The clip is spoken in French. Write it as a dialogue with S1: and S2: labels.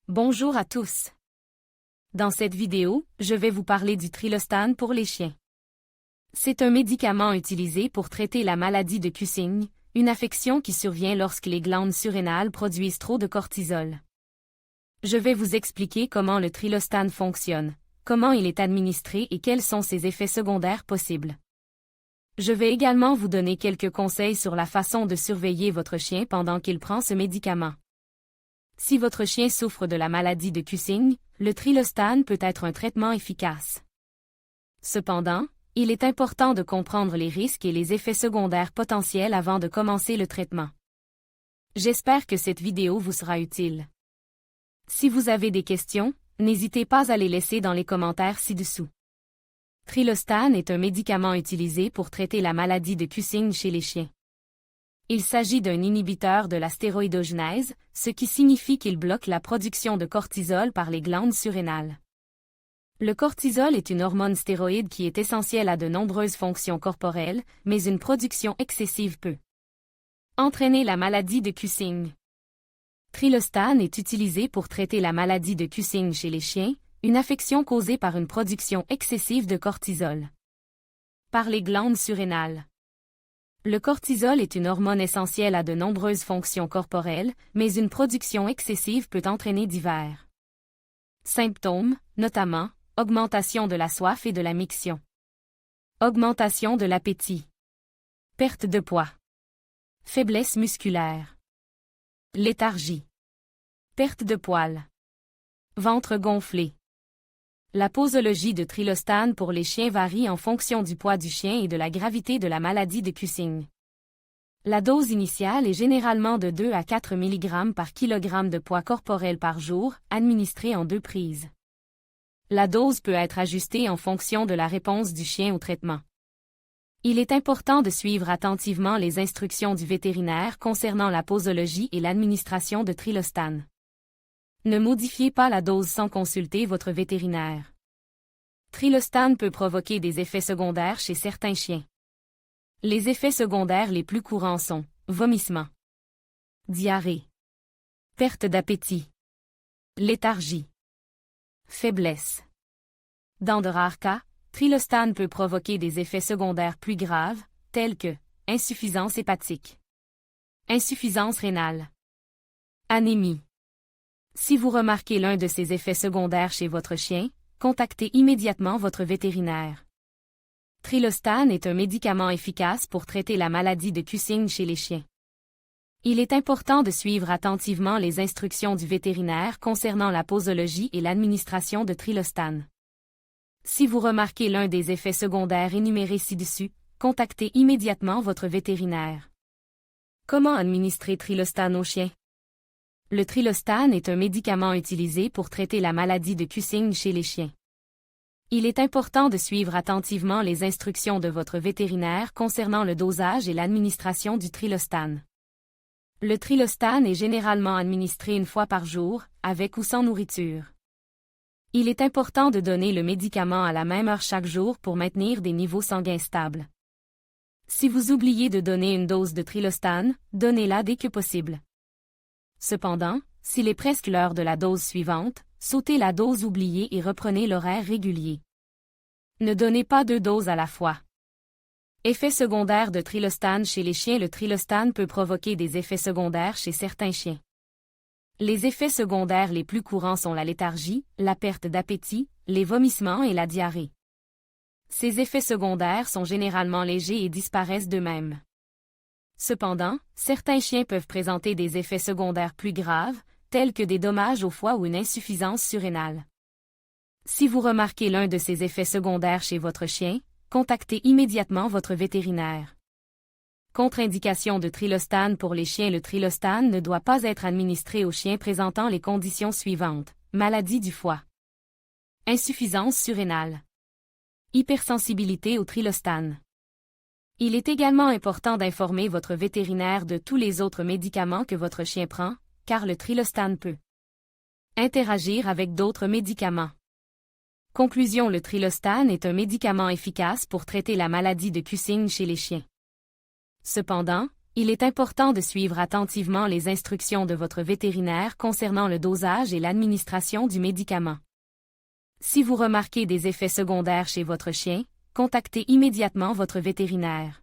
S1: Bonjour à tous. Dans cette vidéo, je vais vous parler du Trilostane pour les chiens. C'est un médicament utilisé pour traiter la maladie de Cushing, une affection qui survient lorsque les glandes surrénales produisent trop de cortisol. Je vais vous expliquer comment le Trilostane fonctionne, comment il est administré et quels sont ses effets secondaires possibles. Je vais également vous donner quelques conseils sur la façon de surveiller votre chien pendant qu'il prend ce médicament. Si votre chien souffre de la maladie de Cushing, le Trilostane peut être un traitement efficace. Cependant, il est important de comprendre les risques et les effets secondaires potentiels avant de commencer le traitement. J'espère que cette vidéo vous sera utile. Si vous avez des questions, n'hésitez pas à les laisser dans les commentaires ci-dessous. Trilostane est un médicament utilisé pour traiter la maladie de Cushing chez les chiens. Il s'agit d'un inhibiteur de la stéroïdogenèse, ce qui signifie qu'il bloque la production de cortisol par les glandes surrénales. Le cortisol est une hormone stéroïde qui est essentielle à de nombreuses fonctions corporelles, mais une production excessive peut entraîner la maladie de Cushing. Trilostane est utilisé pour traiter la maladie de Cushing chez les chiens, une affection causée par une production excessive de cortisol par les glandes surrénales. Le cortisol est une hormone essentielle à de nombreuses fonctions corporelles, mais une production excessive peut entraîner divers symptômes, notamment augmentation de la soif et de la miction, augmentation de l'appétit, perte de poids, faiblesse musculaire, léthargie, perte de poils, ventre gonflé. La posologie de Trilostane pour les chiens varie en fonction du poids du chien et de la gravité de la maladie de Cushing. La dose initiale est généralement de 2 à 4 mg par kg de poids corporel par jour, administrée en 2 prises. La dose peut être ajustée en fonction de la réponse du chien au traitement. Il est important de suivre attentivement les instructions du vétérinaire concernant la posologie et l'administration de Trilostane. Ne modifiez pas la dose sans consulter votre vétérinaire. Trilostane peut provoquer des effets secondaires chez certains chiens. Les effets secondaires les plus courants sont vomissement, diarrhée, perte d'appétit, léthargie, faiblesse. Dans de rares cas, Trilostane peut provoquer des effets secondaires plus graves, tels que insuffisance hépatique, insuffisance rénale, anémie. Si vous remarquez l'un de ces effets secondaires chez votre chien, contactez immédiatement votre vétérinaire. Trilostane est un médicament efficace pour traiter la maladie de Cushing chez les chiens. Il est important de suivre attentivement les instructions du vétérinaire concernant la posologie et l'administration de Trilostane. Si vous remarquez l'un des effets secondaires énumérés ci-dessus, contactez immédiatement votre vétérinaire. Comment administrer Trilostane aux chiens? Le Trilostane est un médicament utilisé pour traiter la maladie de Cushing chez les chiens. Il est important de suivre attentivement les instructions de votre vétérinaire concernant le dosage et l'administration du Trilostane. Le Trilostane est généralement administré une fois par jour, avec ou sans nourriture. Il est important de donner le médicament à la même heure chaque jour pour maintenir des niveaux sanguins stables. Si vous oubliez de donner une dose de Trilostane, donnez-la dès que possible. Cependant, s'il est presque l'heure de la dose suivante, sautez la dose oubliée et reprenez l'horaire régulier. Ne donnez pas 2 doses à la fois. Effets secondaires de Trilostane chez les chiens. Le Trilostane peut provoquer des effets secondaires chez certains chiens. Les effets secondaires les plus courants sont la léthargie, la perte d'appétit, les vomissements et la diarrhée. Ces effets secondaires sont généralement légers et disparaissent d'eux-mêmes. Cependant, certains chiens peuvent présenter des effets secondaires plus graves, tels que des dommages au foie ou une insuffisance surrénale. Si vous remarquez l'un de ces effets secondaires chez votre chien, contactez immédiatement votre vétérinaire. Contre-indication de Trilostane pour les chiens. Le Trilostane ne doit pas être administré aux chiens présentant les conditions suivantes: maladie du foie, insuffisance surrénale, hypersensibilité au Trilostane. Il est également important d'informer votre vétérinaire de tous les autres médicaments que votre chien prend, car le Trilostane peut interagir avec d'autres médicaments. Conclusion: le Trilostane est un médicament efficace pour traiter la maladie de Cushing chez les chiens. Cependant, Il est important de suivre attentivement les instructions de votre vétérinaire concernant le dosage et l'administration du médicament. Si vous remarquez des effets secondaires chez votre chien, contactez immédiatement votre vétérinaire.